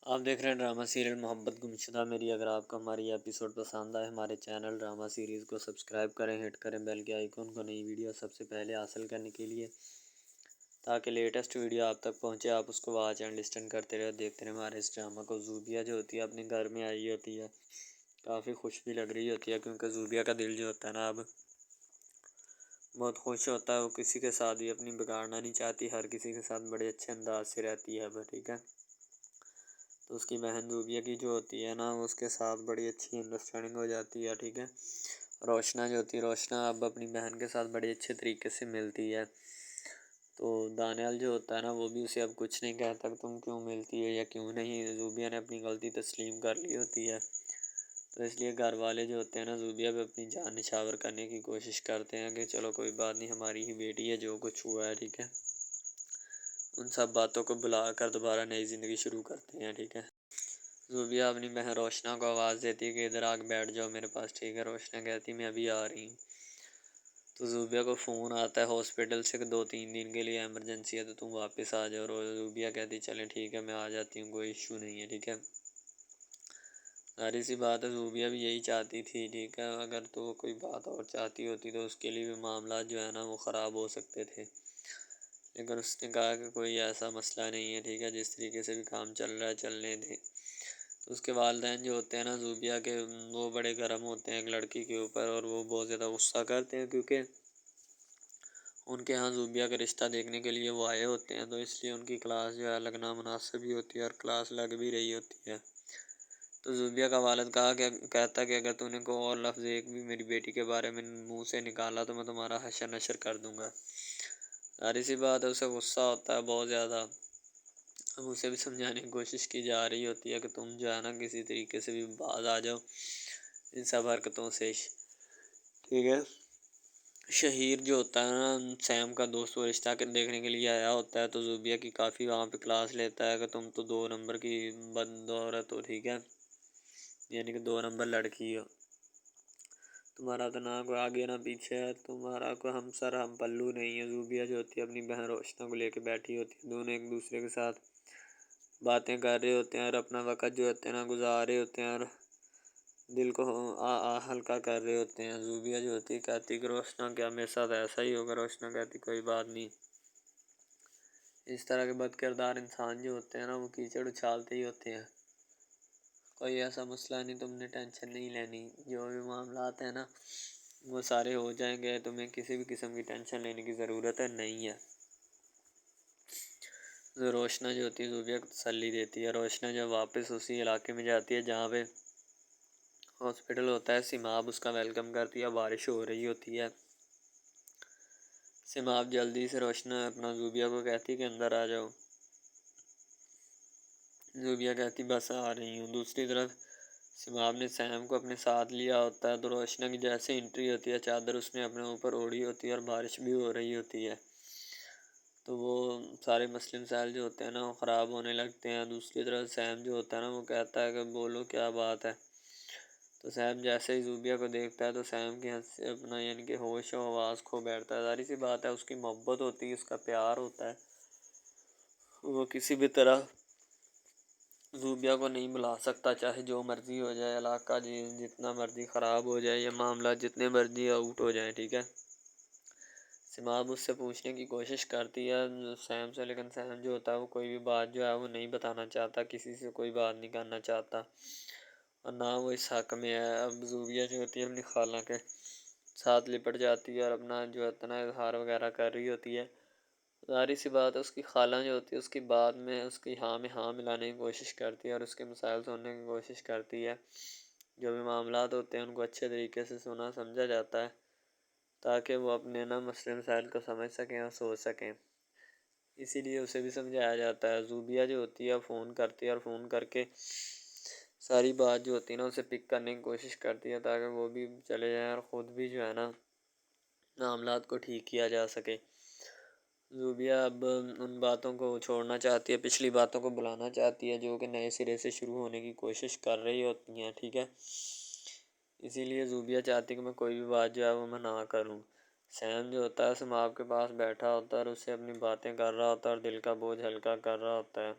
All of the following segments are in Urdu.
آپ دیکھ رہے ہیں ڈرامہ سیریل محبت گمشدہ میری۔ اگر آپ کو ہماری ایپیسوڈ پسند آئے ہمارے چینل ڈرامہ سیریز کو سبسکرائب کریں، ہٹ کریں بیل کے آئیکن کو، نئی ویڈیو سب سے پہلے حاصل کرنے کے لیے، تاکہ لیٹسٹ ویڈیو آپ تک پہنچے۔ آپ اس کو واچ اینڈ لسٹن کرتے رہے، دیکھتے رہے ہمارے اس ڈرامہ کو۔ زوبیہ جو ہوتی ہے اپنے گھر میں آئی ہوتی ہے، کافی خوش بھی لگ رہی ہوتی ہے، کیونکہ زوبیہ کا دل جو ہوتا ہے نا اب بہت خوش ہوتا ہے۔ وہ کسی کے ساتھ بھی اپنی بگاڑنا نہیں چاہتی، ہر کسی کے ساتھ بڑے اچھے انداز سے رہتی ہے اب، ٹھیک ہے۔ تو اس کی بہن زوبیہ کی جو ہوتی ہے نا، اس کے ساتھ بڑی اچھی انڈرسٹینڈنگ ہو جاتی ہے، ٹھیک ہے۔ روشنا جو ہوتی ہے، روشنا اب اپنی بہن کے ساتھ بڑے اچھے طریقے سے ملتی ہے۔ تو دانیال جو ہوتا ہے نا، وہ بھی اسے اب کچھ نہیں کہتا کہ تم کیوں ملتی ہے یا کیوں نہیں۔ زوبیہ نے اپنی غلطی تسلیم کر لی ہوتی ہے، تو اس لیے گھر والے جو ہوتے ہیں نا زوبیہ پہ اپنی جان نچھاور کرنے کی کوشش کرتے ہیں کہ چلو کوئی بات نہیں، ہماری ہی بیٹی ہے، جو کچھ ہوا ہے، ٹھیک ہے۔ ان سب باتوں کو بلا کر دوبارہ نئی زندگی شروع کرتے ہیں، ٹھیک ہے۔ زوبیہ اپنی بہن روشنا کو آواز دیتی ہے کہ ادھر آ کے بیٹھ جاؤ میرے پاس، ٹھیک ہے۔ روشنا کہتی میں ابھی آ رہی ہوں۔ تو زوبیہ کو فون آتا ہے ہاسپٹل سے کہ 2-3 دن کے لیے ایمرجنسی ہے، تو تم واپس آ جاؤ۔ زوبیہ کہتی چلیں ٹھیک ہے، میں آ جاتی ہوں، کوئی ایشو نہیں ہے، ٹھیک ہے۔ ظاہر سی بات ہے زوبیہ بھی یہی چاہتی تھی، ٹھیک ہے۔ اگر تو کوئی بات اور چاہتی ہوتی تو اس کے لیے بھی معاملات جو ہے نا وہ خراب ہو سکتے تھے، لیکن اس نے کہا کہ کوئی ایسا مسئلہ نہیں ہے، ٹھیک ہے، جس طریقے سے بھی کام چل رہا ہے چلنے دیں۔ تو اس کے والدین جو ہوتے ہیں نا زوبیہ کے، وہ بڑے گرم ہوتے ہیں ایک لڑکی کے اوپر، اور وہ بہت زیادہ غصہ کرتے ہیں، کیونکہ ان کے ہاں زوبیہ کا رشتہ دیکھنے کے لیے وہ آئے ہوتے ہیں، تو اس لیے ان کی کلاس جو ہے لگنا مناسب ہی ہوتی ہے، اور کلاس لگ بھی رہی ہوتی ہے۔ تو زوبیہ کا والد کہتا کہ اگر تو نے کوئی اور لفظ ایک بھی میری بیٹی کے بارے میں منہ سے نکالا تو میں تمہارا حشر نشر کر دوں گا۔ ظاہر سی بات ہے اسے غصہ ہوتا ہے بہت زیادہ۔ اب اسے بھی سمجھانے کی کوشش کی جا رہی ہوتی ہے کہ تم جو ہے نا کسی طریقے سے بھی باز آ جاؤ ان سب حرکتوں سے، ٹھیک ہے۔ شہیر جو ہوتا ہے نا سیم کا دوست، وہ رشتہ دیکھنے کے لیے آیا ہوتا ہے، تو زوبیہ کی کافی وہاں پہ کلاس لیتا ہے کہ تم تو 2 نمبر کی بد عورت ہو، ٹھیک ہے، یعنی کہ 2 نمبر لڑکی ہو، تمہارا تو نہ کوئی آگے نہ پیچھے ہے، تمہارا کوئی ہم سر ہم پلو نہیں ہے۔ زوبیہ جو ہوتی ہے اپنی بہن روشنا کو لے کے بیٹھی ہوتی ہے، دونوں ایک دوسرے کے ساتھ باتیں کر رہے ہوتے ہیں اور اپنا وقت جو ہوتے ہیں نا گزار رہے ہوتے ہیں، اور دل کو ہلکا کر رہے ہوتے ہیں۔ زوبیہ جو ہوتی ہے کہتی کہ روشنا کیا میرے ساتھ ایسا ہی ہوگا؟ روشنا کہتی کوئی بات نہیں، اس طرح کے بد کردار انسان جو ہوتے ہیں نا وہ کیچڑ اچھالتے ہی ہوتے ہیں، کوئی ایسا مسئلہ نہیں، تم نے ٹینشن نہیں لینی، جو بھی معاملات ہیں نا وہ سارے ہو جائیں گے، تمہیں کسی بھی قسم کی ٹینشن لینے کی ضرورت ہے نہیں ہے۔ روشنا جو ہوتی ہے زوبیہ کو تسلی دیتی ہے۔ روشنا جب واپس اسی علاقے میں جاتی ہے جہاں پہ ہاسپٹل ہوتا ہے، سماب اس کا ویلکم کرتی ہے، بارش ہو رہی ہوتی ہے۔ سماب جلدی سے روشنا اپنا زوبیہ کو کہتی کہ اندر آ جاؤ، زوبیہ کہتی بس آ رہی ہوں۔ دوسری طرف سماب نے سیم کو اپنے ساتھ لیا ہوتا ہے، تو روشنا کی جیسے انٹری ہوتی ہے چادر اس نے اپنے اوپر اوڑھی ہوتی ہے اور بارش بھی ہو رہی ہوتی ہے، تو وہ سارے مسئلے مسائل جو ہوتے ہیں نا وہ خراب ہونے لگتے ہیں۔ دوسری طرف سیم جو ہوتا ہے نا وہ کہتا ہے کہ بولو کیا بات ہے، تو سیم جیسے ہی زوبیہ کو دیکھتا ہے تو سیم کی ہنس سے اپنا یعنی کہ ہوش و حواس کھو بیٹھتا ہے۔ ظاہر سی بات ہے اس کی محبت ہوتی ہے، اس کا پیار ہوتا ہے، وہ کسی بھی طرح زوبیہ کو نہیں بلا سکتا، چاہے جو مرضی ہو جائے، علاقہ جتنا مرضی خراب ہو جائے یا معاملات جتنے مرضی آؤٹ ہو جائیں، ٹھیک ہے۔ سماب اس سے پوچھنے کی کوشش کرتی ہے سیم سے، لیکن سیم جو ہوتا ہے وہ کوئی بھی بات جو ہے وہ نہیں بتانا چاہتا، کسی سے کوئی بات نہیں کرنا چاہتا، اور نہ وہ اس حق میں ہے۔ اب زوبیہ جو ہوتی ہے اپنی خالہ کے ساتھ لپٹ جاتی ہے اور اپنا جو ہے اتنا اظہار وغیرہ کر رہی ہوتی ہے۔ ظاہر سی بات ہے اس کی خالہ جو ہوتی ہے اس کی بات میں اس کی ہاں میں ہاں ملانے کی کوشش کرتی ہے، اور اس کے مسائل سننے کی کوشش کرتی ہے، جو بھی معاملات ہوتے ہیں ان کو اچھے طریقے سے سنا سمجھا جاتا ہے، تاکہ وہ اپنے نا مسئلے مسائل کو سمجھ سکیں اور سوچ سکیں، اسی لیے اسے بھی سمجھایا جاتا ہے۔ زوبیہ جو ہوتی ہے فون کرتی ہے اور فون کر کے ساری بات جو ہوتی ہے نا اسے پک کرنے کی کوشش کرتی ہے، تاکہ وہ بھی چلے جائیں اور خود بھی جو ہے نا معاملات کو ٹھیک کیا جا سکے۔ زوبیہ اب ان باتوں کو چھوڑنا چاہتی ہے، پچھلی باتوں کو بلانا چاہتی ہے جو کہ نئے سرے سے شروع ہونے کی کوشش کر رہی ہوتی ہیں، ٹھیک ہے۔ اسی لیے زوبیہ چاہتی ہے کہ میں کوئی بھی بات جو ہے وہ میں نہ کروں۔ سیم جو ہوتا ہے سماب کے پاس بیٹھا ہوتا ہے اور اسے اپنی باتیں کر رہا ہوتا ہے اور دل کا بوجھ ہلکا کر رہا ہوتا ہے۔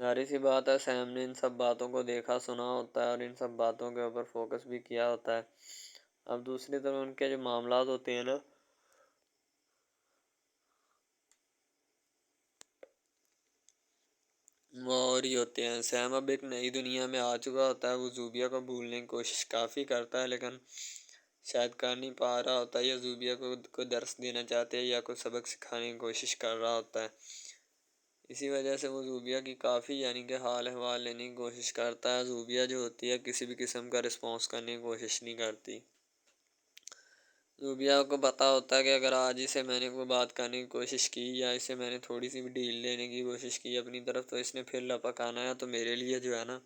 ظاہر سی بات ہے سیم نے ان سب باتوں کو دیکھا سنا ہوتا ہے اور ان سب باتوں کے اوپر فوکس بھی کیا ہوتا ہے۔ اب دوسری طرف ان کے جو معاملات ہوتے ہیں نا وہ اور ہی ہوتے ہیں۔ سیم اب ایک نئی دنیا میں آ چکا ہوتا ہے، وہ زوبیہ کو بھولنے کی کوشش کافی کرتا ہے لیکن شاید کر نہیں پا رہا ہوتا ہے، یا زوبیہ کو کوئی درس دینا چاہتے ہیں یا کوئی سبق سکھانے کی کوشش کر رہا ہوتا ہے۔ اسی وجہ سے وہ زوبیہ کی کافی یعنی کہ حال احوال لینے کی کوشش کرتا ہے۔ زوبیہ جو ہوتی ہے کسی بھی قسم کا رسپانس کرنے کی کوشش نہیں کرتی۔ زوبیہ کو پتہ ہوتا ہے کہ اگر آج اسے میں نے کوئی بات کرنے کی کوشش کی یا اسے میں نے تھوڑی سی بھی ڈیل لینے کی کوشش کی اپنی طرف، تو اس نے پھر لپکانا ہے، تو میرے لیے جو ہے نا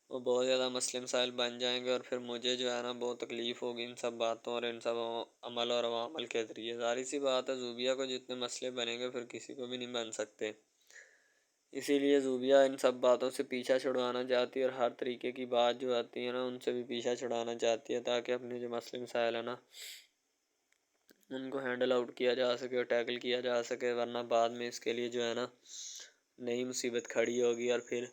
وہ بہت زیادہ مسئلے مسائل بن جائیں گے اور پھر مجھے جو ہے نا بہت تکلیف ہوگی ان سب باتوں اور ان سب عمل اور عوامل کے ذریعے۔ ظاہر سی بات ہے زوبیہ کو جتنے مسئلے بنیں گے پھر کسی کو بھی نہیں بن سکتے، اسی لیے زوبیہ ان سب باتوں سے پیچھا چھڑوانا چاہتی ہے اور ہر طریقے کی بات جو آتی ہے نا ان سے بھی پیچھا چھڑانا چاہتی ہے تاکہ اپنے جو مسئلے مسائل ہیں نا ان کو ہینڈل آؤٹ کیا جا سکے اور ٹیکل کیا جا سکے، ورنہ بعد میں اس کے لیے جو ہے نا نئی مصیبت کھڑی ہوگی اور پھر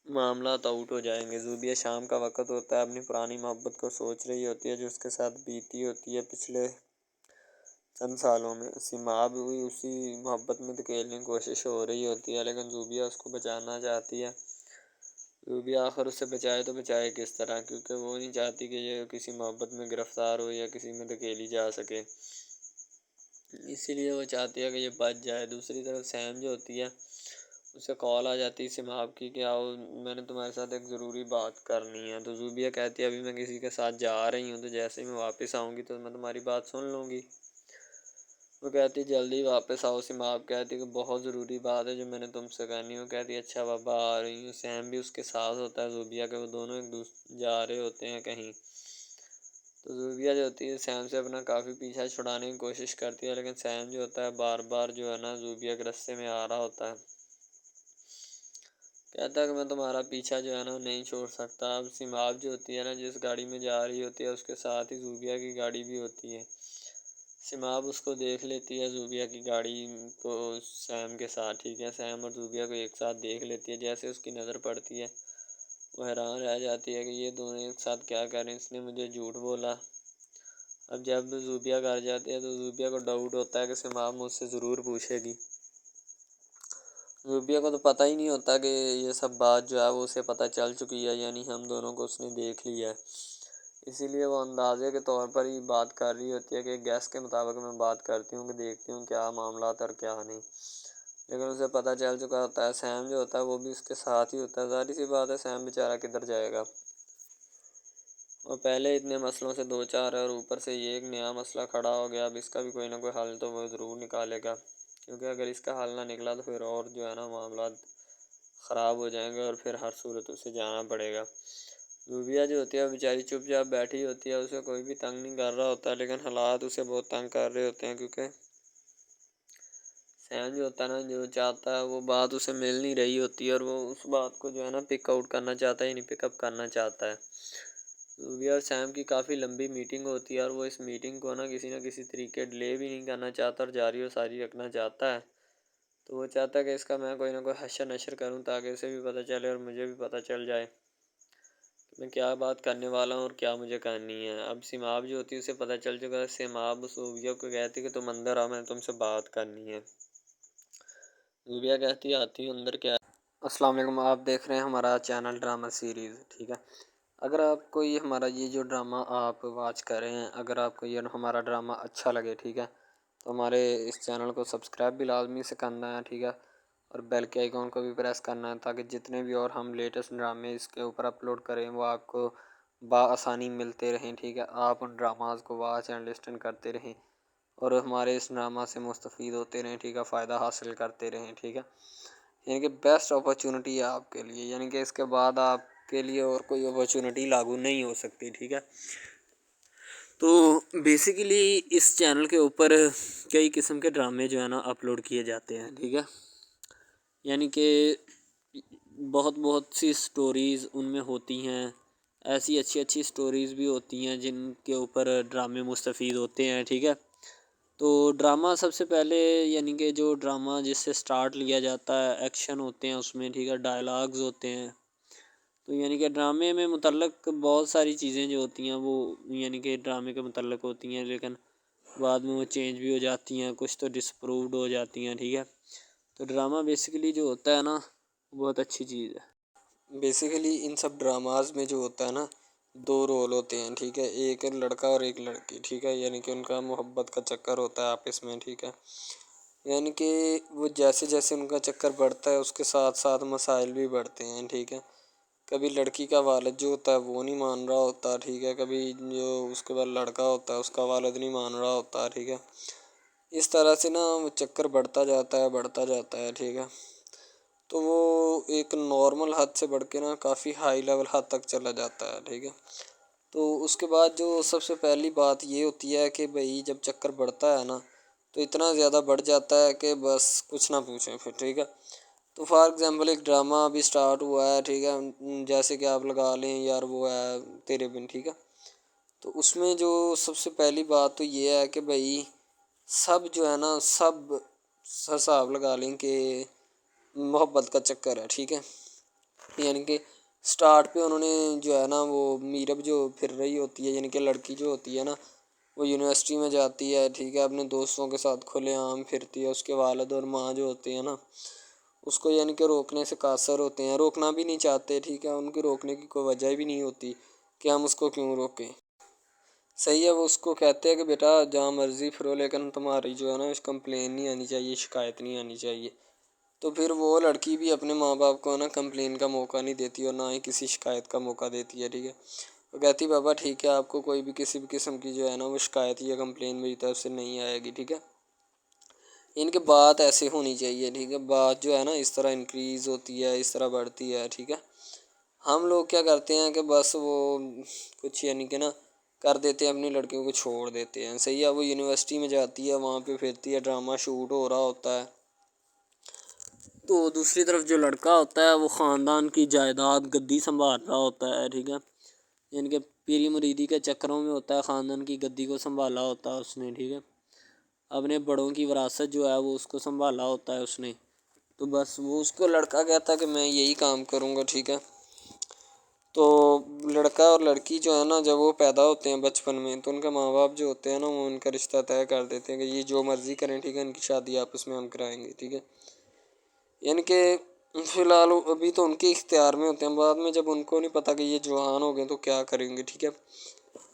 معاملات آؤٹ ہو جائیں گے۔ زوبیہ شام کا وقت ہوتا ہے، اپنی پرانی محبت کو سوچ رہی ہوتی ہے جو اس کے ساتھ بیتی ہوتی ہے پچھلے چند سالوں میں۔ سیماب بھی اسی محبت میں دھکیلنے کی کوشش ہو رہی ہوتی ہے لیکن زوبیہ اس کو بچانا چاہتی ہے۔ زوبیہ آخر اسے بچائے تو بچائے کس طرح، کیونکہ وہ نہیں چاہتی کہ یہ کسی محبت میں گرفتار ہو یا کسی میں دھکیلی جا سکے، اسی لیے وہ چاہتی ہے کہ یہ بچ جائے۔ دوسری طرف سیم جو ہوتی ہے اسے کال آ جاتی ہے سیماب کی کہ آؤ میں نے تمہارے ساتھ ایک ضروری بات کرنی ہے، تو زوبیہ کہتی ہے ابھی میں کسی کے ساتھ جا رہی ہوں، تو جیسے ہی میں واپس آؤں گی تو میں تمہاری بات سن لوں گی۔ وہ کہتی جلدی واپس آؤ۔ سیماب کہتی کہ بہت ضروری بات ہے جو میں نے تم سے کرنی ہے۔ وہ کہتی اچھا بابا آ رہی ہوں۔ سیم بھی اس کے ساتھ ہوتا ہے زوبیہ کے، وہ دونوں ایک دوسرے جا رہے ہوتے ہیں کہیں، تو زوبیہ جو ہوتی ہے سیم سے اپنا کافی پیچھا چھڑانے کی کوشش کرتی ہے لیکن سیم جو ہوتا ہے بار بار جو ہے نا زوبیہ کے رستے میں آ رہا ہوتا ہے، کہتا ہے کہ میں تمہارا پیچھا جو ہے نا نہیں چھوڑ سکتا۔ اب سیماب جو ہوتی ہے نا جس گاڑی میں جا رہی ہوتی ہے اس کے ساتھ ہی زوبیہ کی گاڑی بھی ہوتی ہے۔ سیماب اس کو دیکھ لیتی ہے زوبیہ کی گاڑی کو سیم کے ساتھ، ٹھیک ہے، سیم اور زوبیہ کو ایک ساتھ دیکھ لیتی ہے۔ جیسے اس کی نظر پڑتی ہے وہ حیران رہ جاتی ہے کہ یہ دونوں ایک ساتھ کیا کر رہے ہیں، اس نے مجھے جھوٹ بولا۔ اب جب زوبیہ گھر جاتی ہے تو زوبیہ کو ڈاؤٹ ہوتا ہے کہ سیماب مجھ سے ضرور پوچھے گی۔ زوبیہ کو تو پتہ ہی نہیں ہوتا کہ یہ سب بات جو ہے وہ اسے پتہ چل چکی ہے، یعنی ہم دونوں کو اس نے دیکھ لیا ہے، اسی لیے وہ اندازے کے طور پر ہی بات کر رہی ہوتی ہے کہ گیس کے مطابق میں بات کرتی ہوں کہ دیکھتی ہوں کیا معاملات اور کیا نہیں، لیکن اسے پتہ چل چکا ہوتا ہے۔ سیم جو ہوتا ہے وہ بھی اس کے ساتھ ہی ہوتا ہے۔ ظاہر سی بات ہے سیم بیچارہ کدھر جائے گا، اور پہلے اتنے مسئلوں سے دو چار ہے اور اوپر سے یہ ایک نیا مسئلہ کھڑا ہو گیا، اب اس کا بھی کوئی نہ کوئی حل تو وہ ضرور نکالے گا، کیونکہ اگر اس کا حل نہ نکلا تو پھر اور جو ہے نا معاملات خراب ہو جائیں گے اور پھر ہر صورت اسے جانا پڑے گا۔ زوبیہ جو ہوتی ہے وہ بیچاری چپ چاپ بیٹھی ہوتی ہے، اسے کوئی بھی تنگ نہیں کر رہا ہوتا لیکن حالات اسے بہت تنگ کر رہے ہوتے ہیں، کیونکہ سیم جو ہوتا ہے نا جو چاہتا ہے وہ بات اسے مل نہیں رہی ہوتی ہے اور وہ اس بات کو جو ہے نا پک آؤٹ کرنا چاہتا ہے، یعنی پک اپ کرنا چاہتا ہے۔ زوبیہ اور سیم کی کافی لمبی میٹنگ ہوتی ہے اور وہ اس میٹنگ کو نا کسی نہ کسی طریقے ڈیلے بھی نہیں کرنا چاہتا اور جاری و ساری رکھنا چاہتا ہے، تو وہ چاہتا ہے کہ اس کا میں کوئی نہ کوئی حشر نشر کروں تاکہ اسے بھی پتہ چلے اور مجھے بھی پتہ چل جائے کہ میں کیا بات کرنے والا ہوں اور کیا مجھے کرنی ہے۔ اب سیماب جو ہوتی ہے اسے پتہ چل چکا ہے، سیماب زوبیہ کو کہتی کہ تم اندر آؤ، میں نے تم سے بات کرنی ہے۔ زوبیہ کہتی آتی ہوں اندر، کیا السلام علیکم، آپ دیکھ رہے ہیں ہمارا چینل ڈرامہ سیریز، ٹھیک ہے۔ اگر آپ کو یہ ہمارا یہ جو ڈرامہ آپ واچ کر رہے ہیں، اگر آپ کو یہ ہمارا ڈرامہ اچھا لگے، ٹھیک ہے، تو ہمارے اس چینل کو سبسکرائب بھی لازمی سے کرنا ہے، ٹھیک ہے، اور بیل کے آئیکن کو بھی پریس کرنا ہے تاکہ جتنے بھی اور ہم لیٹسٹ ڈرامے اس کے اوپر اپلوڈ کریں وہ آپ کو بآسانی ملتے رہیں، ٹھیک ہے، آپ ان ڈراماز کو واچ اینڈ لسٹن کرتے رہیں اور ہمارے اس ڈرامہ سے مستفید ہوتے رہیں، ٹھیک ہے، فائدہ حاصل کرتے رہیں، ٹھیک ہے، یعنی کہ بیسٹ اپرچونٹی ہے آپ کے لیے، یعنی کہ اس کے بعد آپ کے لیے اور کوئی اپرچونٹی لاگو نہیں ہو سکتی، ٹھیک ہے۔ تو بیسیکلی اس چینل کے اوپر کئی قسم کے ڈرامے جو ہے نا اپلوڈ کیے جاتے ہیں، ٹھیک ہے، یعنی کہ بہت سی سٹوریز ان میں ہوتی ہیں، ایسی اچھی سٹوریز بھی ہوتی ہیں جن کے اوپر ڈرامے مستفید ہوتے ہیں، ٹھیک ہے۔ تو ڈرامہ سب سے پہلے یعنی کہ جو ڈرامہ جس سے سٹارٹ لیا جاتا ہے، ایکشن ہوتے ہیں اس میں، ٹھیک ہے، ڈائلاگز ہوتے ہیں. تو یعنی کہ ڈرامے میں متعلق بہت ساری چیزیں جو ہوتی ہیں وہ یعنی کہ ڈرامے کے متعلق ہوتی ہیں، لیکن بعد میں وہ چینج بھی ہو جاتی ہیں، کچھ تو ڈسپرووڈ ہو جاتی ہیں. ٹھیک ہے، تو ڈرامہ بیسیکلی جو ہوتا ہے نا بہت اچھی چیز ہے. بیسیکلی ان سب ڈراماز میں جو ہوتا ہے نا 2 رول ہوتے ہیں. ٹھیک ہے، ایک لڑکا اور ایک لڑکی. ٹھیک ہے، یعنی کہ ان کا محبت کا چکر ہوتا ہے آپس میں. ٹھیک ہے، یعنی کہ وہ جیسے جیسے ان کا چکر بڑھتا ہے اس کے ساتھ ساتھ مسائل بھی بڑھتے ہیں. ٹھیک ہے، کبھی لڑکی کا والد جو ہوتا ہے وہ نہیں مان رہا ہوتا. ٹھیک ہے، کبھی جو اس کے بعد لڑکا ہوتا ہے اس کا والد نہیں مان رہا ہوتا. ٹھیک ہے، اس طرح سے نا وہ چکر بڑھتا جاتا ہے بڑھتا جاتا ہے. ٹھیک ہے، تو وہ ایک نارمل حد سے بڑھ کے نا کافی ہائی لیول حد تک چلا جاتا ہے. ٹھیک ہے، تو اس کے بعد جو سب سے پہلی بات یہ ہوتی ہے کہ بھئی جب چکر بڑھتا ہے نا تو اتنا زیادہ بڑھ جاتا ہے کہ بس کچھ نہ پوچھیں پھر. ٹھیک ہے، تو فار ایگزامپل ایک ڈرامہ ابھی سٹارٹ ہوا ہے. ٹھیک ہے، جیسے کہ آپ لگا لیں یار وہ ہے تیرے بن. ٹھیک ہے، تو اس میں جو سب سے پہلی بات تو یہ ہے کہ بھئی سب جو ہے نا سب حساب لگا لیں کہ محبت کا چکر ہے. ٹھیک ہے، یعنی کہ سٹارٹ پہ انہوں نے جو ہے نا وہ میرب جو پھر رہی ہوتی ہے، یعنی کہ لڑکی جو ہوتی ہے نا وہ یونیورسٹی میں جاتی ہے. ٹھیک ہے، اپنے دوستوں کے ساتھ کھلے عام پھرتی ہے. اس کے والد اور ماں جو ہوتے ہیں نا اس کو یعنی کہ روکنے سے قاصر ہوتے ہیں، روکنا بھی نہیں چاہتے. ٹھیک ہے، ان کی روکنے کی کوئی وجہ بھی نہیں ہوتی کہ ہم اس کو کیوں روکیں. صحیح ہے، وہ اس کو کہتے ہیں کہ بیٹا جہاں مرضی پھرو لیکن تمہاری جو ہے نا کمپلین نہیں آنی چاہیے، شکایت نہیں آنی چاہیے. تو پھر وہ لڑکی بھی اپنے ماں باپ کو نا کمپلین کا موقع نہیں دیتی اور نہ ہی کسی شکایت کا موقع دیتی ہے. ٹھیک ہے، وہ کہتی بابا ٹھیک ہے آپ کو کوئی بھی کسی بھی قسم کی جو ہے نا وہ شکایت یا کمپلین میری طرف سے نہیں آئے گی. ٹھیک ہے، ان کے بات ایسے ہونی چاہیے. ٹھیک ہے، بات جو ہے نا اس طرح انکریز ہوتی ہے، اس طرح بڑھتی ہے. ٹھیک ہے، ہم لوگ کیا کرتے ہیں کہ بس وہ کچھ یعنی کہ نا کر دیتے ہیں، اپنی لڑکیوں کو چھوڑ دیتے ہیں. صحیح ہے، وہ یونیورسٹی میں جاتی ہے، وہاں پہ پھرتی ہے، ڈرامہ شوٹ ہو رہا ہوتا ہے. تو دوسری طرف جو لڑکا ہوتا ہے وہ خاندان کی جائیداد گدی سنبھال رہا ہوتا ہے. ٹھیک ہے، یعنی کہ پیری مریدی کے چکروں میں ہوتا ہے، خاندان کی گدی کو سنبھالا ہوتا ہے اس نے. ٹھیک ہے، اپنے بڑوں کی وراثت جو ہے وہ اس کو سنبھالا ہوتا ہے اس نے. تو بس وہ اس کو لڑکا کہتا ہے کہ میں یہی کام کروں گا. ٹھیک ہے، تو لڑکا اور لڑکی جو ہے نا جب وہ پیدا ہوتے ہیں بچپن میں تو ان کے ماں باپ جو ہوتے ہیں نا وہ ان کا رشتہ طے کر دیتے ہیں کہ یہ جو مرضی کریں. ٹھیک ہے، ان کی شادی آپس میں ہم کرائیں گے. ٹھیک ہے، یعنی کہ فی الحال ابھی تو ان کے اختیار میں ہوتے ہیں، بعد میں جب ان کو نہیں پتہ کہ یہ جوان ہو گئے تو کیا کریں گے. ٹھیک ہے،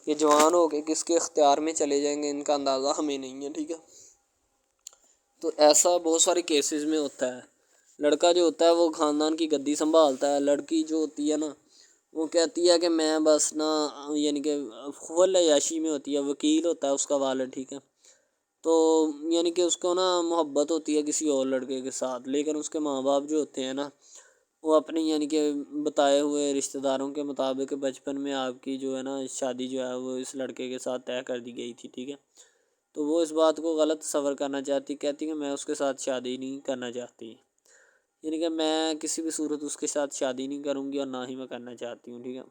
یہ جوان ہو گئے کس کے اختیار میں چلے جائیں گے ان کا اندازہ ہمیں نہیں ہے. ٹھیک ہے، تو ایسا بہت سارے کیسز میں ہوتا ہے. لڑکا جو ہوتا ہے وہ خاندان کی گدی سنبھالتا ہے، لڑکی جو ہوتی ہے نا وہ کہتی ہے کہ میں بس نا یعنی کہ فل عیاشی میں ہوتی ہے، وکیل ہوتا ہے اس کا والد. ٹھیک ہے، تو یعنی کہ اس کو نا محبت ہوتی ہے کسی اور لڑکے کے ساتھ، لیکن اس کے ماں باپ جو ہوتے ہیں نا وہ اپنی یعنی کہ بتائے ہوئے رشتہ داروں کے مطابق بچپن میں آپ کی جو ہے نا شادی جو ہے وہ اس لڑکے کے ساتھ طے کر دی گئی تھی. ٹھیک ہے، تو وہ اس بات کو غلط تصور کرنا چاہتی، کہتی کہ میں اس کے ساتھ شادی نہیں کرنا چاہتی، یعنی کہ میں کسی بھی صورت اس کے ساتھ شادی نہیں کروں گی اور نہ ہی میں کرنا چاہتی ہوں. ٹھیک ہے،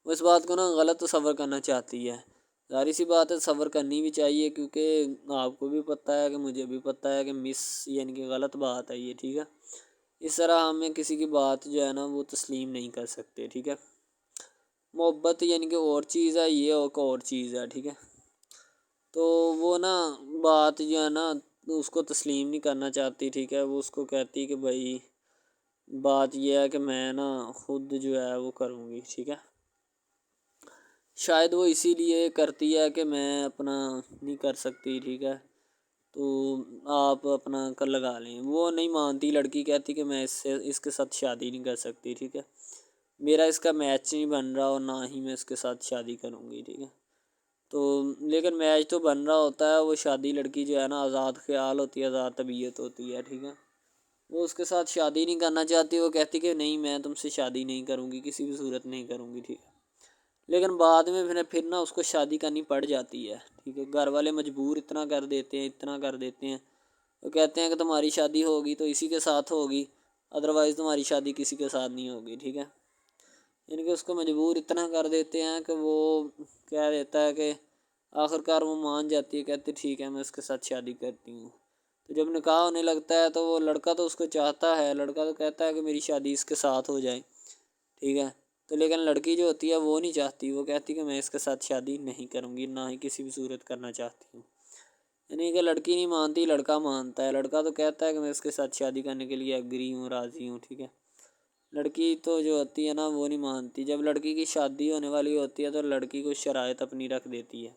وہ اس بات کو نا غلط تصور کرنا چاہتی ہے. ظاہر سی بات ہے صبر کرنی بھی چاہیے، کیونکہ آپ کو بھی پتہ ہے کہ مجھے بھی پتہ ہے کہ یعنی کہ غلط بات ہے یہ. ٹھیک ہے، اس طرح ہمیں کسی کی بات جو ہے نا وہ تسلیم نہیں کر سکتے. ٹھیک ہے، محبت یعنی کہ اور چیز ہے، یہ ایک اور چیز ہے. ٹھیک ہے، تو وہ نا بات جو ہے نا اس کو تسلیم نہیں کرنا چاہتی. ٹھیک ہے، وہ اس کو کہتی کہ بھائی بات یہ ہے کہ میں نا خود جو ہے وہ کروں گی. ٹھیک ہے، شاید وہ اسی لیے کرتی ہے کہ میں اپنا نہیں کر سکتی. ٹھیک ہے، تو آپ اپنا کر لگا لیں. وہ نہیں مانتی، لڑکی کہتی کہ میں اس کے ساتھ شادی نہیں کر سکتی. ٹھیک ہے، میرا اس کا میچ نہیں بن رہا اور نہ ہی میں اس کے ساتھ شادی کروں گی. ٹھیک ہے، تو لیکن میچ تو بن رہا ہوتا ہے. وہ شادی لڑکی جو ہے نا آزاد خیال ہوتی ہے، آزاد طبیعت ہوتی ہے. ٹھیک ہے، وہ اس کے ساتھ شادی نہیں کرنا چاہتی، وہ کہتی کہ نہیں میں تم سے شادی نہیں کروں گی، کسی بھی صورت نہیں کروں گی. ٹھیک ہے، لیکن بعد میں پھر نا اس کو شادی کرنی پڑ جاتی ہے. ٹھیک ہے، گھر والے مجبور اتنا کر دیتے ہیں. وہ کہتے ہیں کہ تمہاری شادی ہوگی تو اسی کے ساتھ ہوگی، ادروائز تمہاری شادی کسی کے ساتھ نہیں ہوگی. ٹھیک ہے، یعنی کہ اس کو مجبور اتنا کر دیتے ہیں کہ وہ کہہ دیتا ہے کہ آخرکار وہ مان جاتی ہے، کہتی ٹھیک ہے میں اس کے ساتھ شادی کرتی ہوں۔ تو جب نکاح ہونے لگتا ہے تو وہ لڑکا تو اس کو چاہتا ہے، لڑکا تو کہتا ہے کہ میری شادی اس کے ساتھ ہو جائے، ٹھیک ہے، تو لیکن لڑکی جو ہوتی ہے وہ نہیں چاہتی، وہ کہتی کہ میں اس کے ساتھ شادی نہیں کروں گی، نہ ہی کسی بھی صورت کرنا چاہتی ہوں۔ یعنی کہ لڑکی نہیں مانتی، لڑکا مانتا ہے، لڑکا تو کہتا ہے کہ میں اس کے ساتھ شادی کرنے کے لیے ایگری ہوں، راضی ہوں، ٹھیک ہے۔ لڑکی تو جو ہوتی ہے نا وہ نہیں مانتی، جب لڑکی کی شادی ہونے والی ہوتی ہے تو لڑکی کو شرائط اپنی رکھ دیتی ہے،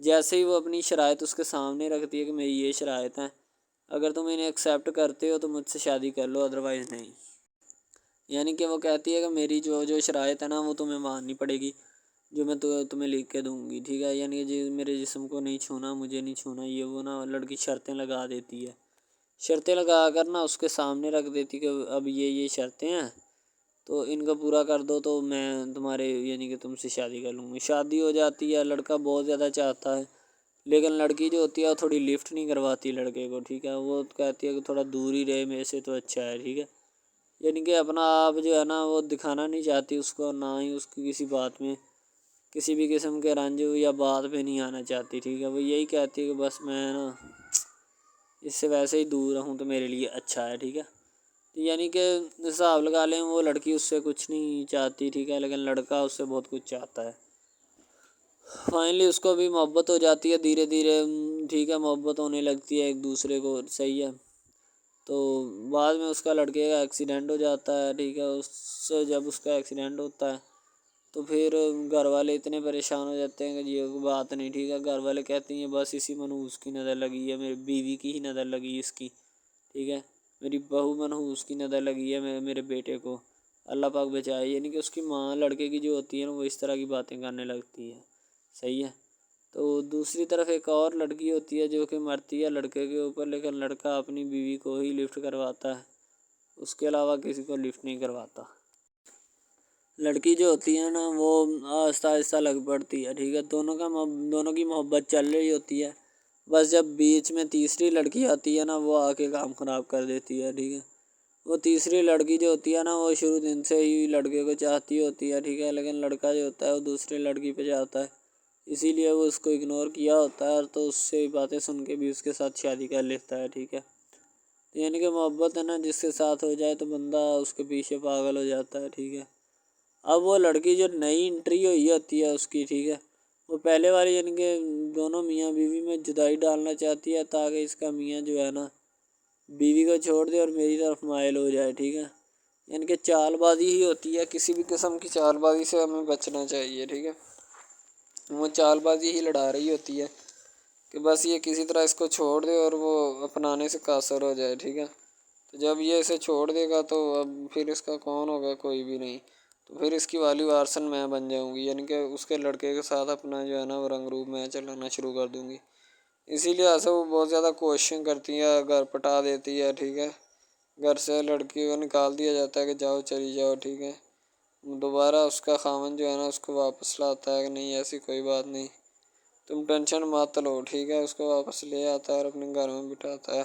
جیسے ہی وہ اپنی شرائط اس کے سامنے رکھتی ہے کہ میری یہ شرائط ہیں، اگر تم انہیں ایکسیپٹ کرتے ہو تو مجھ سے شادی کر لو، ادروائز نہیں۔ یعنی کہ وہ کہتی ہے کہ میری جو شرائط ہے نا وہ تمہیں ماننی پڑے گی، جو میں تمہیں لکھ کے دوں گی، ٹھیک ہے، یعنی کہ میرے جسم کو نہیں چھونا، مجھے نہیں چھونا، یہ وہ نا لڑکی شرطیں لگا دیتی ہے، شرطیں لگا کر نا اس کے سامنے رکھ دیتی کہ اب یہ شرطیں ہیں تو ان کو پورا کر دو تو میں تمہارے یعنی کہ تم سے شادی کر لوں گی۔ شادی ہو جاتی ہے، لڑکا بہت زیادہ چاہتا ہے، لیکن لڑکی جو ہوتی ہے وہ تھوڑی لفٹ نہیں کرواتی لڑکے کو، ٹھیک ہے، وہ کہتی ہے کہ تھوڑا دور ہی رہے میرے سے تو اچھا ہے، ٹھیک ہے، یعنی کہ اپنا آپ جو ہے نا وہ دکھانا نہیں چاہتی اس کو، نہ ہی اس کی کسی بات میں کسی بھی قسم کے رنج یا بات پہ نہیں آنا چاہتی، ٹھیک ہے، وہ یہی کہتی ہے کہ بس میں نا اس سے ویسے ہی دور رہوں تو میرے لیے اچھا ہے، ٹھیک ہے، یعنی کہ حساب لگا لیں وہ لڑکی اس سے کچھ نہیں چاہتی، ٹھیک ہے، لیکن لڑکا اس سے بہت کچھ چاہتا ہے۔ فائنلی اس کو بھی محبت ہو جاتی ہے دھیرے دھیرے، ٹھیک ہے، محبت ہونے لگتی ہے ایک دوسرے کو، صحیح ہے، تو بعد میں اس کا لڑکے کا ایکسیڈنٹ ہو جاتا ہے، ٹھیک ہے، اس سے جب اس کا ایکسیڈنٹ ہوتا ہے تو پھر گھر والے اتنے پریشان ہو جاتے ہیں کہ یہ بات نہیں، ٹھیک ہے، گھر والے کہتے ہیں بس اسی منحوس کی نظر لگی ہے، میری بیوی کی ہی نظر لگی اس کی، ٹھیک ہے، میری بہو منحوس کی نظر لگی ہے میرے بیٹے کو، اللہ پاک بچائے، یعنی کہ اس کی ماں لڑکے کی جو ہوتی ہے نا وہ اس طرح کی باتیں کرنے لگتی ہے، صحیح ہے۔ تو دوسری طرف ایک اور لڑکی ہوتی ہے جو کہ مرتی ہے لڑکے کے اوپر، لیکن لڑکا اپنی بیوی کو ہی لفٹ کرواتا ہے، اس کے علاوہ کسی کو لفٹ نہیں کرواتا۔ لڑکی جو ہوتی ہے نا وہ آہستہ آہستہ لگ پڑتی ہے، ٹھیک ہے، دونوں کی محبت چل رہی ہوتی ہے، بس جب بیچ میں تیسری لڑکی آتی ہے نا وہ آ کے کام خراب کر دیتی ہے، ٹھیک ہے، وہ تیسری لڑکی جو ہوتی ہے نا وہ شروع دن سے ہی لڑکے کو چاہتی ہوتی ہے، ٹھیک ہے، لیکن لڑکا جو ہوتا ہے وہ دوسری لڑکی پہ جاتا ہے، اسی لیے وہ اس کو اگنور کیا ہوتا ہے، تو اس سے باتیں سن کے بھی اس کے ساتھ شادی کر لیتا ہے، ٹھیک ہے، یعنی کہ محبت ہے نا جس کے ساتھ ہو جائے تو بندہ اس کے پیچھے پاگل ہو جاتا ہے، ٹھیک ہے۔ اب وہ لڑکی جو نئی انٹری ہوئی ہوتی ہے اس کی، ٹھیک ہے، وہ پہلے والی یعنی کہ دونوں میاں بیوی میں جدائی ڈالنا چاہتی ہے تاکہ اس کا میاں جو ہے نا بیوی کو چھوڑ دے اور میری طرف مائل ہو جائے، ٹھیک ہے، یعنی کہ چال بازی ہی ہوتی ہے، کسی بھی قسم کی چال بازی سے ہمیں بچنا چاہیے، ٹھیک ہے، وہ چال بازی ہی لڑا رہی ہوتی ہے کہ بس یہ کسی طرح اس کو چھوڑ دے اور وہ اپنانے سے قاصر ہو جائے، ٹھیک ہے، تو جب یہ اسے چھوڑ دے گا تو اب پھر اس کا کون ہوگا، کوئی بھی نہیں، تو پھر اس کی والی وارثن میں بن جاؤں گی، یعنی کہ اس کے لڑکے کے ساتھ اپنا جو ہے نا وہ رنگ روپ میں چلانا شروع کر دوں گی، اسی لیے سے وہ بہت زیادہ کوششیں کرتی ہے، گھر پٹا دیتی ہے، ٹھیک ہے، گھر سے لڑکی کو نکال دیا جاتا ہے کہ جاؤ چلی جاؤ، ٹھیک ہے، دوبارہ اس کا خاوند جو ہے نا اس کو واپس لاتا ہے کہ نہیں ایسی کوئی بات نہیں، تم ٹینشن مت لو، ٹھیک ہے، اس کو واپس لے آتا ہے اور اپنے گھر میں بٹھاتا ہے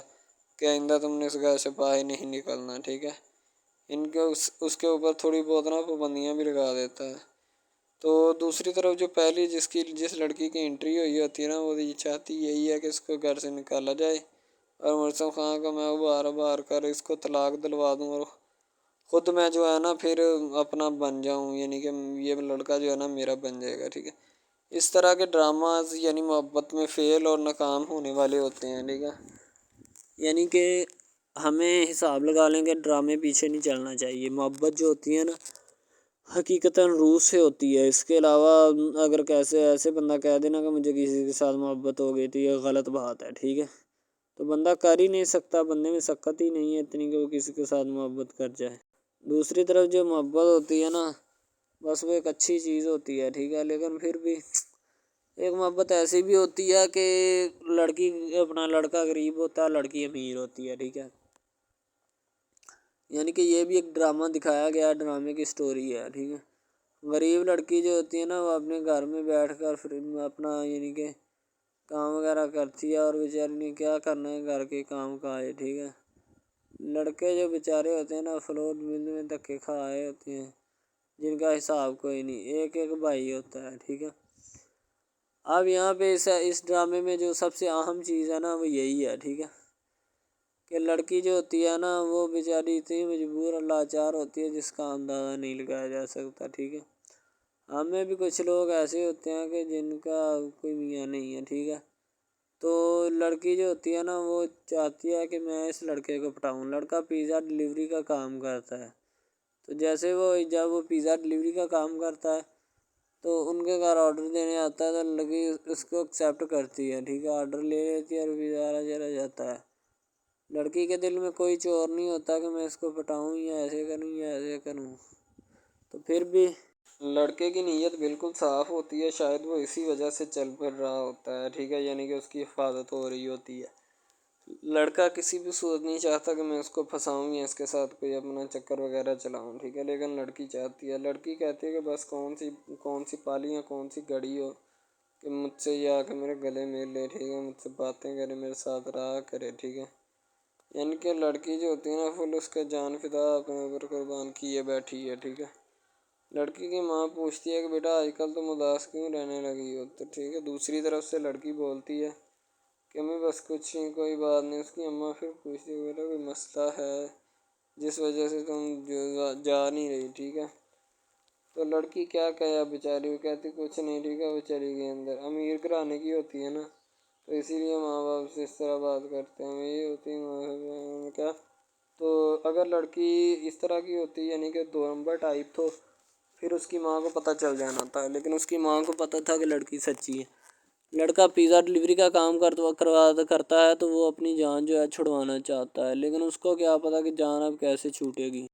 کہ آئندہ تم نے اس گھر سے باہر نہیں نکلنا، ٹھیک ہے، ان کے اس کے اوپر تھوڑی بہت نا پابندیاں بھی لگا دیتا ہے۔ تو دوسری طرف جو پہلی جس لڑکی کی انٹری ہوئی ہوتی ہے نا وہ یہ چاہتی یہی ہے کہ اس کو گھر سے نکالا جائے اور مرزم خان کا میں بار کر اس کو طلاق دلوا دوں اور خود میں جو ہے نا پھر اپنا بن جاؤں، یعنی کہ یہ لڑکا جو ہے نا میرا بن جائے گا، ٹھیک ہے، اس طرح کے ڈراماز یعنی محبت میں فیل اور ناکام ہونے والے ہوتے ہیں، ٹھیک ہے، یعنی کہ ہمیں حساب لگا لیں کہ ڈرامے پیچھے نہیں چلنا چاہیے، محبت جو ہوتی ہے نا حقیقتاً روح سے ہوتی ہے، اس کے علاوہ اگر ایسے بندہ کہہ دینا کہ مجھے کسی کے ساتھ محبت ہو گئی تو یہ غلط بات ہے، ٹھیک ہے، تو بندہ کر ہی نہیں سکتا، بندے میں سکت ہی نہیں ہے اتنی کہ وہ کسی کے ساتھ محبت کر جائے۔ دوسری طرف جو محبت ہوتی ہے نا بس وہ ایک اچھی چیز ہوتی ہے، ٹھیک ہے، لیکن پھر بھی ایک محبت ایسی بھی ہوتی ہے کہ لڑکا غریب ہوتا ہے، لڑکی امیر ہوتی ہے، ٹھیک ہے، یعنی کہ یہ بھی ایک ڈرامہ دکھایا گیا، ڈرامے کی سٹوری ہے، ٹھیک ہے، غریب لڑکی جو ہوتی ہے نا وہ اپنے گھر میں بیٹھ کر پھر اپنا یعنی کہ کام وغیرہ کرتی ہے اور بیچاری نے کیا کرنا ہے گھر کے کام کاج، ٹھیک ہے، لڑکے جو بیچارے ہوتے ہیں نا فلور مل میں دھکے کھائے ہوتے ہیں جن کا حساب کوئی نہیں، ایک بھائی ہوتا ہے، ٹھیک ہے، اب یہاں پہ اس ڈرامے میں جو سب سے اہم چیز ہے نا وہ یہی ہے، ٹھیک ہے، کہ لڑکی جو ہوتی ہے نا وہ بیچاری اتنی مجبور اور لاچار ہوتی ہے جس کا اندازہ نہیں لگایا جا سکتا، ٹھیک ہے۔ ہمیں بھی کچھ لوگ ایسے ہوتے ہیں کہ جن کا کوئی میاں نہیں ہے، ٹھیک ہے، تو لڑکی جو ہوتی ہے نا وہ چاہتی ہے کہ میں اس لڑکے کو پٹاؤں۔ لڑکا پیزا ڈلیوری کا کام کرتا ہے، تو جیسے جب وہ پیزا ڈلیوری کا کام کرتا ہے تو ان کے گھر آرڈر دینے آتا ہے تو لڑکی اس کو ایکسیپٹ کرتی ہے، ٹھیک ہے، آرڈر لے لیتی ہے اور پیزا چلا جاتا ہے۔ لڑکی کے دل میں کوئی چور نہیں ہوتا کہ میں اس کو پٹاؤں یا ایسے کروں یا ایسے کروں، تو پھر بھی لڑکے کی نیت بالکل صاف ہوتی ہے، شاید وہ اسی وجہ سے چل پھر رہا ہوتا ہے، ٹھیک ہے، یعنی کہ اس کی حفاظت ہو رہی ہوتی ہے۔ لڑکا کسی بھی صورت نہیں چاہتا کہ میں اس کو پھنساؤں یا اس کے ساتھ کوئی اپنا چکر وغیرہ چلاؤں، ٹھیک ہے، لیکن لڑکی چاہتی ہے، لڑکی کہتی ہے کہ بس کون سی پالی یا کون سی گڑی ہو کہ مجھ سے یہ آ کے میرے گلے مل لے، ٹھیک ہے، مجھ سے باتیں کرے، میرے ساتھ رہا کرے، ٹھیک ہے۔ یعنی کہ لڑکی جو ہوتی ہے نا فل اس کا جان فدا اپنے اوپر قربان کیے بیٹھی ہے، ٹھیک ہے۔ لڑکی کی ماں پوچھتی ہے کہ بیٹا آج کل تم اداس کیوں رہنے لگی ہو، تو ٹھیک ہے، دوسری طرف سے لڑکی بولتی ہے کہ میں بس کچھ نہیں، کوئی بات نہیں۔ اس کی اماں پھر پوچھتی ہے بیٹا کوئی مسئلہ ہے جس وجہ سے تم جا نہیں رہی، ٹھیک ہے، تو لڑکی کیا کہے بیچاری، وہ کہتی کچھ نہیں، ٹھیک ہے، وہ چلی گئی اندر۔ امیر گھرانے کی ہوتی ہے نا تو اسی لیے ماں باپ سے اس طرح بات کرتے ہیں، یہ ہوتی ہے کیا۔ تو اگر لڑکی اس طرح کی ہوتی یعنی کہ دو نمبر ٹائپ تو پھر اس کی ماں کو پتہ چل جانا تھا، لیکن اس کی ماں کو پتہ تھا کہ لڑکی سچی ہے۔ لڑکا پیزا ڈلیوری کا کام کرتا ہے تو وہ اپنی جان جو ہے چھڑوانا چاہتا ہے، لیکن اس کو کیا پتہ کہ جان اب کیسے چھوٹے گی۔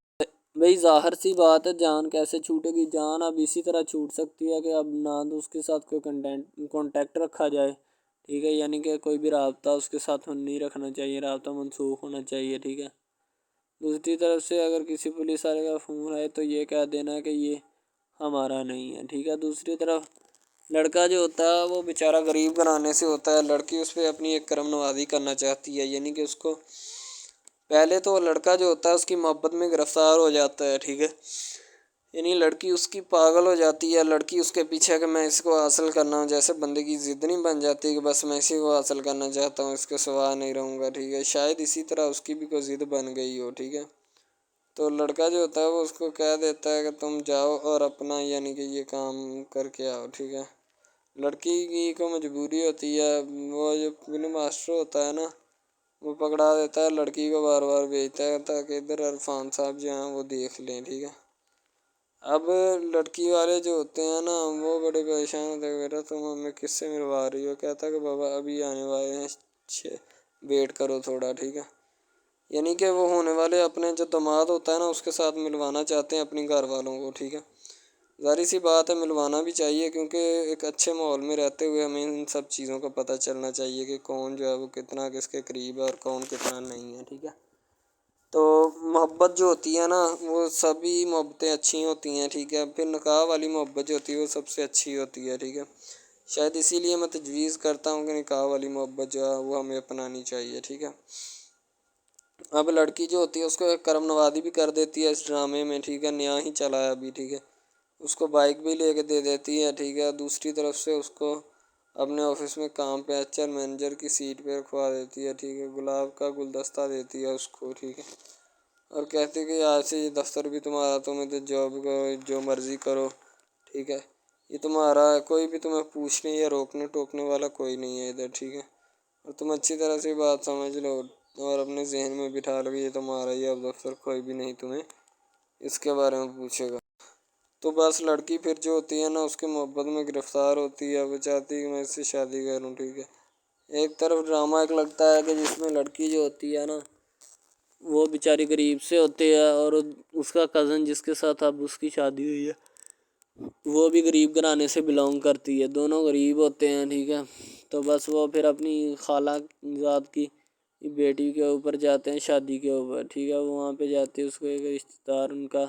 بھئی ظاہر سی بات ہے، جان کیسے چھوٹے گی، جان اب اسی طرح چھوٹ سکتی ہے کہ اب نہ تو اس کے ساتھ کوئی کانٹیکٹ رکھا جائے، ٹھیک ہے، یعنی کہ کوئی بھی رابطہ اس کے ساتھ نہیں رکھنا چاہیے، رابطہ منسوخ ہونا چاہیے، ٹھیک ہے۔ دوسری طرف سے اگر کسی پولیس والے کا فون آئے تو یہ کہہ دینا کہ یہ ہمارا نہیں ہے، ٹھیک ہے۔ دوسری طرف لڑکا جو ہوتا ہے وہ بیچارہ غریب گھرانے سے ہوتا ہے، لڑکی اس پہ اپنی ایک کرم نوازی کرنا چاہتی ہے، یعنی کہ اس کو پہلے تو لڑکا جو ہوتا ہے اس کی محبت میں گرفتار ہو جاتا ہے، ٹھیک ہے، یعنی لڑکی اس کی پاگل ہو جاتی ہے، لڑکی اس کے پیچھے کہ میں اس کو حاصل کرنا ہوں، جیسے بندے کی ضد نہیں بن جاتی کہ بس میں اسی کو حاصل کرنا چاہتا ہوں، اس کے سوا نہیں رہوں گا، ٹھیک ہے، شاید اسی طرح اس کی بھی کوئی ضد بن گئی ہو، ٹھیک ہے۔ تو لڑکا جو ہوتا ہے وہ اس کو کہہ دیتا ہے کہ تم جاؤ اور اپنا یعنی کہ یہ کام کر کے آؤ، ٹھیک ہے۔ لڑکی کی کو مجبوری ہوتی ہے، وہ جو فلم ماسٹر ہوتا ہے نا وہ پکڑا دیتا ہے، لڑکی کو بار بار بھیجتا ہے تاکہ ادھر عرفان صاحب جو ہیں وہ دیکھ لیں، ٹھیک ہے۔ اب لڑکی والے جو ہوتے ہیں نا وہ بڑے پریشان ہوتے ہیں، بیٹا تم ہمیں کس سے ملوا رہی ہو، کہتا ہے کہ بابا ابھی آنے والے ہیں، ویٹ کرو تھوڑا، ٹھیک ہے، یعنی کہ وہ ہونے والے اپنے جو داماد ہوتا ہے نا اس کے ساتھ ملوانا چاہتے ہیں اپنی گھر والوں کو، ٹھیک ہے۔ ظاہر سی بات ہے ملوانا بھی چاہیے، کیونکہ ایک اچھے ماحول میں رہتے ہوئے ہمیں ان سب چیزوں کا پتہ چلنا چاہیے کہ کون جو ہے وہ کتنا کس کے قریب ہے اور کون کتنا نہیں ہے، ٹھیک ہے۔ تو محبت جو ہوتی ہے نا وہ سبھی محبتیں اچھی ہوتی ہیں، ٹھیک ہے، پھر نکاح والی محبت جو ہوتی ہے وہ سب سے اچھی ہوتی ہے، ٹھیک ہے۔ شاید اسی لیے میں تجویز کرتا ہوں کہ نکاح والی محبت جو ہے وہ ہمیں اپنانی چاہیے، ٹھیک ہے۔ اب لڑکی جو ہوتی ہے اس کو ایک کرم نوازی بھی کر دیتی ہے اس ڈرامے میں، ٹھیک ہے، نیا ہی چلا ہے ابھی، ٹھیک ہے، اس کو بائک بھی لے کے دے دیتی ہے، ٹھیک ہے۔ دوسری طرف سے اس کو اپنے آفس میں کام پہ HR مینیجر کی سیٹ پہ رکھوا دیتی ہے، ٹھیک ہے، گلاب کا گلدستہ دیتی ہے اس کو، ٹھیک ہے، اور کہتی ہے کہ آج سے یہ دفتر بھی تمہارا، تم ادھر جاب کرو جو مرضی کرو، ٹھیک ہے، یہ تمہارا ہے، کوئی بھی تمہیں پوچھنے یا روکنے ٹوکنے والا کوئی نہیں ہے ادھر، ٹھیک ہے، اور تم اچھی طرح سے بات سمجھ لو اور اپنے ذہن میں بٹھا لو کہ یہ تمہارا ہی اب دفتر، کوئی بھی نہیں تمہیں اس کے بارے میں پوچھے گا۔ تو بس لڑکی پھر جو ہوتی ہے نا اس کے محبت میں گرفتار ہوتی ہے، وہ چاہتی ہے کہ میں اس سے شادی کروں، ٹھیک ہے۔ ایک طرف ڈرامہ ایک لگتا ہے کہ جس میں لڑکی جو ہوتی ہے نا وہ بیچاری غریب سے ہوتی ہے اور اس کا کزن جس کے ساتھ اب اس کی شادی ہوئی ہے وہ بھی غریب گھرانے سے بلانگ کرتی ہے، دونوں غریب ہوتے ہیں، ٹھیک ہے۔ تو بس وہ پھر اپنی خالہ زاد کی بیٹی کے اوپر جاتے ہیں شادی کے اوپر، ٹھیک ہے، وہ وہاں پہ جاتے ہیں، اس کو ایک رشتہ دار ان کا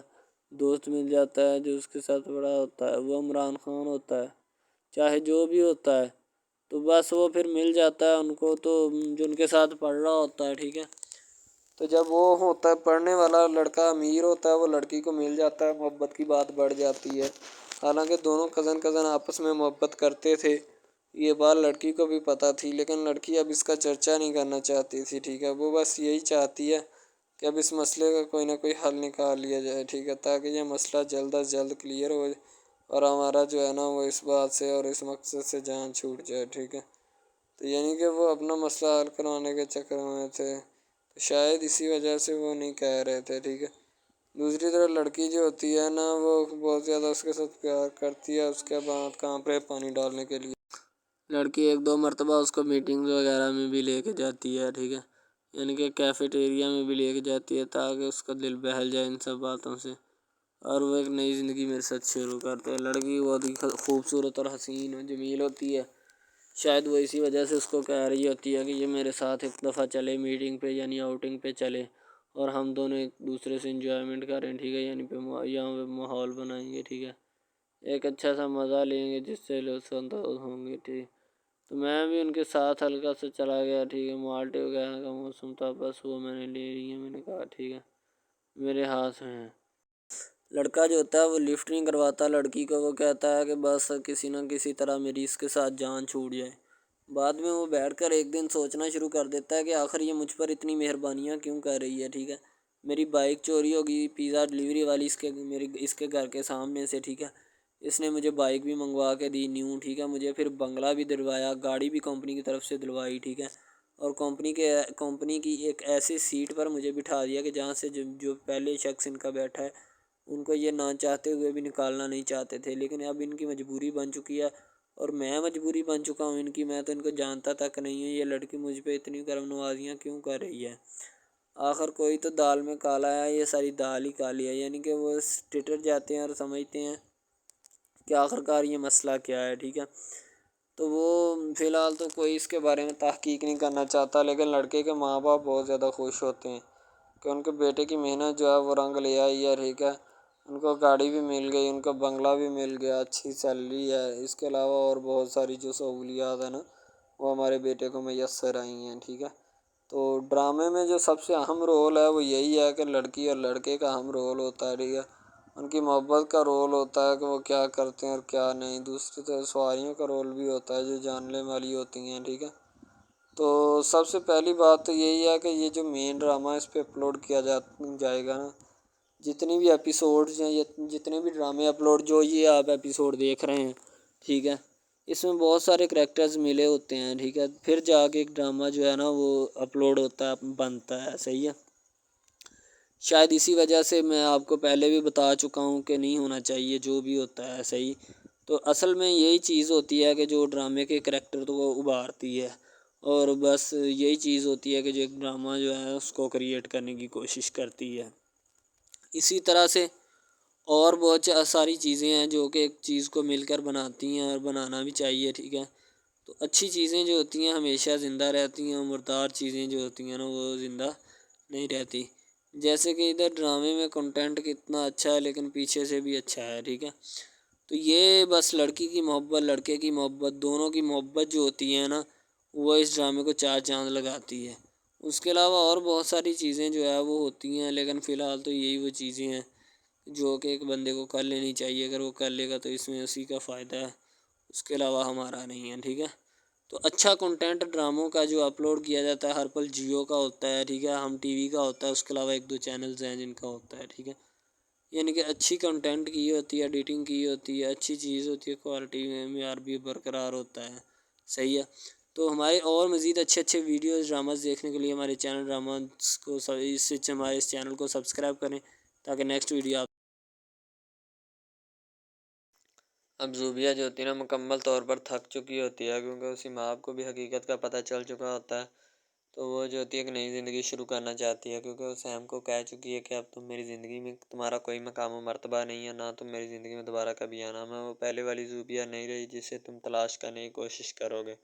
دوست مل جاتا ہے جو اس کے ساتھ بڑا ہوتا ہے، وہ عمران خان ہوتا ہے، چاہے جو بھی ہوتا ہے، تو بس وہ پھر مل جاتا ہے ان کو، تو جو ان کے ساتھ پڑھ رہا ہوتا ہے، ٹھیک ہے، تو جب وہ ہوتا ہے پڑھنے والا لڑکا امیر ہوتا ہے وہ لڑکی کو مل جاتا ہے، محبت کی بات بڑھ جاتی ہے، حالانکہ دونوں کزن آپس میں محبت کرتے تھے یہ بات لڑکی کو بھی پتہ تھی، لیکن لڑکی اب اس کا چرچا نہیں کرنا چاہتی تھی، ٹھیک ہے۔ وہ بس یہی چاہتی ہے کہ اب اس مسئلے کا کوئی نہ کوئی حل نکال لیا جائے، ٹھیک ہے، تاکہ یہ مسئلہ جلد از جلد کلیئر ہو اور ہمارا جو ہے نا وہ اس بات سے اور اس مقصد سے جان چھوٹ جائے، ٹھیک ہے۔ تو یعنی کہ وہ اپنا مسئلہ حل کروانے کے چکر میں تھے، تو شاید اسی وجہ سے وہ نہیں کہہ رہے تھے، ٹھیک ہے۔ دوسری طرف لڑکی جو ہوتی ہے نا وہ بہت زیادہ اس کے ساتھ پیار کرتی ہے، اس کے بعد کہاں پہ پانی ڈالنے کے لیے لڑکی ایک دو مرتبہ اس کو میٹنگ وغیرہ میں بھی لے کے جاتی ہے، ٹھیک ہے، یعنی کہ کیفیٹیریا میں بھی لے کے جاتی ہے تاکہ اس کا دل بہل جائے ان سب باتوں سے، اور وہ ایک نئی زندگی میرے ساتھ شروع کرتے ہیں۔ لڑکی بہت ہی خوبصورت اور حسین و جمیل ہوتی ہے، شاید وہ اسی وجہ سے اس کو کہہ رہی ہوتی ہے کہ یہ میرے ساتھ ایک دفعہ چلے میٹنگ پہ، یعنی آؤٹنگ پہ چلے، اور ہم دونوں ایک دوسرے سے انجوائمنٹ کریں، ٹھیک ہے، یعنی یہاں پہ ماحول بنائیں گے، ٹھیک ہے، ایک اچھا سا مزہ لیں گے جس سے لطف اندوز ہوں گے، ٹھیک۔ تو میں بھی ان کے ساتھ ہلکا سا چلا گیا، ٹھیک ہے، مالٹے وغیرہ کا موسم تھا، بس وہ میں نے لے لی ہے، میں نے کہا ٹھیک ہے میرے ہاتھ میں ہے۔ لڑکا جو ہوتا ہے وہ لفٹ نہیں کرواتا لڑکی کو، وہ کہتا ہے کہ بس کسی نہ کسی طرح میری اس کے ساتھ جان چھوٹ جائے۔ بعد میں وہ بیٹھ کر ایک دن سوچنا شروع کر دیتا ہے کہ آخر یہ مجھ پر اتنی مہربانیاں کیوں کر رہی ہے، ٹھیک ہے، میری بائک چوری ہوگی، پیزا ڈلیوری والی اس کے گھر کے سامنے سے، ٹھیک ہے، اس نے مجھے بائک بھی منگوا کے دی نیو، ٹھیک ہے، مجھے پھر بنگلہ بھی دلوایا، گاڑی بھی کمپنی کی طرف سے دلوائی، ٹھیک ہے، اور کمپنی کی ایک ایسی سیٹ پر مجھے بٹھا دیا کہ جہاں سے جو پہلے شخص ان کا بیٹھا ہے ان کو یہ نہ چاہتے ہوئے بھی نکالنا نہیں چاہتے تھے، لیکن اب ان کی مجبوری بن چکی ہے، اور میں مجبوری بن چکا ہوں ان کی، میں تو ان کو جانتا تک نہیں ہوں، یہ لڑکی مجھ پہ اتنی کرم نوازیاں کیوں کر رہی ہے۔ آخر کوئی تو دال میں کالا ہے، یہ ساری دال ہی کالی ہے، یعنی کہ وہ ٹٹر جاتے ہیں اور سمجھتے ہیں کہ آخر کار یہ مسئلہ کیا ہے، ٹھیک ہے۔ تو وہ فی الحال تو کوئی اس کے بارے میں تحقیق نہیں کرنا چاہتا، لیکن لڑکے کے ماں باپ بہت زیادہ خوش ہوتے ہیں کہ ان کے بیٹے کی محنت جو ہے وہ رنگ لے آئی ہے، ٹھیک ہے، ان کو گاڑی بھی مل گئی، ان کو بنگلہ بھی مل گیا، اچھی سیلری ہے، اس کے علاوہ اور بہت ساری جو سہولیات ہیں نا وہ ہمارے بیٹے کو میسر آئی ہیں، ٹھیک ہے۔ تو ڈرامے میں جو سب سے اہم رول ہے وہ یہی ہے کہ لڑکی اور لڑکے کا اہم رول ہوتا ہے، ٹھیک ہے، ان کی محبت کا رول ہوتا ہے کہ وہ کیا کرتے ہیں اور کیا نہیں، دوسری طرف سواریوں کا رول بھی ہوتا ہے جو جاننے والی ہوتی ہیں، ٹھیک ہے۔ تو سب سے پہلی بات تو یہی ہے کہ یہ جو مین ڈرامہ اس پہ اپلوڈ کیا جائے گا نا، جتنی بھی ایپیسوڈز ہیں، جتنے بھی ڈرامے اپلوڈ جو یہ آپ ایپیسوڈ دیکھ رہے ہیں، ٹھیک ہے، اس میں بہت سارے کریکٹرز ملے ہوتے ہیں، ٹھیک ہے، پھر جا کے ایک ڈرامہ جو ہے نا وہ اپلوڈ ہوتا ہے، بنتا ہے، صحیح ہے۔ شاید اسی وجہ سے میں آپ کو پہلے بھی بتا چکا ہوں کہ نہیں ہونا چاہیے جو بھی ہوتا ہے، صحیح۔ تو اصل میں یہی چیز ہوتی ہے کہ جو ڈرامے کے کریکٹر کو ابھارتی ہے، اور بس یہی چیز ہوتی ہے کہ جو ایک ڈرامہ جو ہے اس کو کریٹ کرنے کی کوشش کرتی ہے۔ اسی طرح سے اور بہت ساری چیزیں ہیں جو کہ ایک چیز کو مل کر بناتی ہیں، اور بنانا بھی چاہیے، ٹھیک ہے۔ تو اچھی چیزیں جو ہوتی ہیں ہمیشہ زندہ رہتی ہیں، مردار چیزیں جو ہوتی ہیں نا وہ زندہ نہیں رہتی، جیسے کہ ادھر ڈرامے میں کنٹینٹ کتنا اچھا ہے لیکن پیچھے سے بھی اچھا ہے، ٹھیک ہے۔ تو یہ بس لڑکی کی محبت، لڑکے کی محبت، دونوں کی محبت جو ہوتی ہے نا وہ اس ڈرامے کو چار چاند لگاتی ہے۔ اس کے علاوہ اور بہت ساری چیزیں جو ہے وہ ہوتی ہیں، لیکن فی الحال تو یہی وہ چیزیں ہیں جو کہ ایک بندے کو کر لینی چاہیے، اگر وہ کر لے گا تو اس میں اسی کا فائدہ ہے، اس کے علاوہ ہمارا نہیں ہے، ٹھیک ہے۔ تو اچھا کنٹینٹ ڈراموں کا جو اپلوڈ کیا جاتا ہے ہر پل جیو کا ہوتا ہے، ٹھیک ہے، ہم ٹی وی کا ہوتا ہے، اس کے علاوہ ایک دو چینلز ہیں جن کا ہوتا ہے، ٹھیک ہے، یعنی کہ اچھی کنٹینٹ کی ہوتی ہے، ایڈیٹنگ کی ہوتی ہے، اچھی چیز ہوتی ہے، کوالٹی میں معیار بھی برقرار ہوتا ہے، صحیح ہے۔ تو ہمارے اور مزید اچھے اچھے ویڈیوز ڈراماز دیکھنے کے لیے ہمارے چینل ڈراماز کو ہمارے اس چینل کو سبسکرائب کریں تاکہ نیکسٹ ویڈیو آپ اب زوبیہ جو ہوتی ہے نا مکمل طور پر تھک چکی ہوتی ہے، کیونکہ اسی ماں کو بھی حقیقت کا پتہ چل چکا ہوتا ہے، تو وہ جو ہوتی ہے ایک نئی زندگی شروع کرنا چاہتی ہے، کیونکہ وہ سیم کو کہہ چکی ہے کہ اب تم میری زندگی میں تمہارا کوئی مقام و مرتبہ نہیں ہے، نہ تم میری زندگی میں دوبارہ کبھی آنا، میں وہ پہلے والی زوبیہ نہیں رہی جسے تم تلاش کرنے کی کوشش کرو گے۔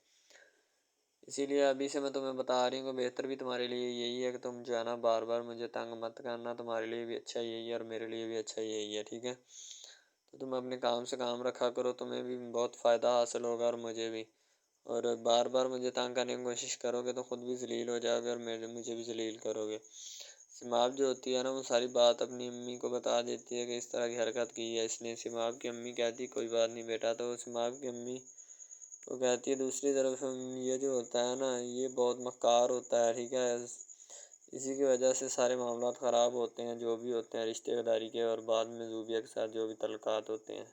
اسی لیے ابھی سے میں تمہیں بتا رہی ہوں کہ بہتر بھی تمہارے لیے یہی ہے کہ تم جو ہے نا بار بار مجھے تنگ مت کرنا، تمہارے لیے بھی اچھا یہی ہے اور میرے لیے بھی اچھا یہی ہے، ٹھیک ہے۔ تو تم اپنے کام سے کام رکھا کرو، تمہیں بھی بہت فائدہ حاصل ہوگا اور مجھے بھی، اور بار بار مجھے تنگ کرنے کی کوشش کرو گے تو خود بھی ذلیل ہو جاؤ گے اور مجھے بھی ذلیل کرو گے۔ سماب جو ہوتی ہے نا وہ ساری بات اپنی امی کو بتا دیتی ہے کہ اس طرح کی حرکت کی ہے اس نے، سماب کی امی کہتی کوئی بات نہیں بیٹا، تو سماب کی امی تو کہتی ہے دوسری طرف یہ جو ہوتا ہے نا یہ بہت مکار ہوتا ہے، ٹھیک ہے، اسی کی وجہ سے سارے معاملات خراب ہوتے ہیں جو بھی ہوتے ہیں رشتہ داری کے، اور بعد میں زوبیہ کے ساتھ جو بھی تعلقات ہوتے ہیں۔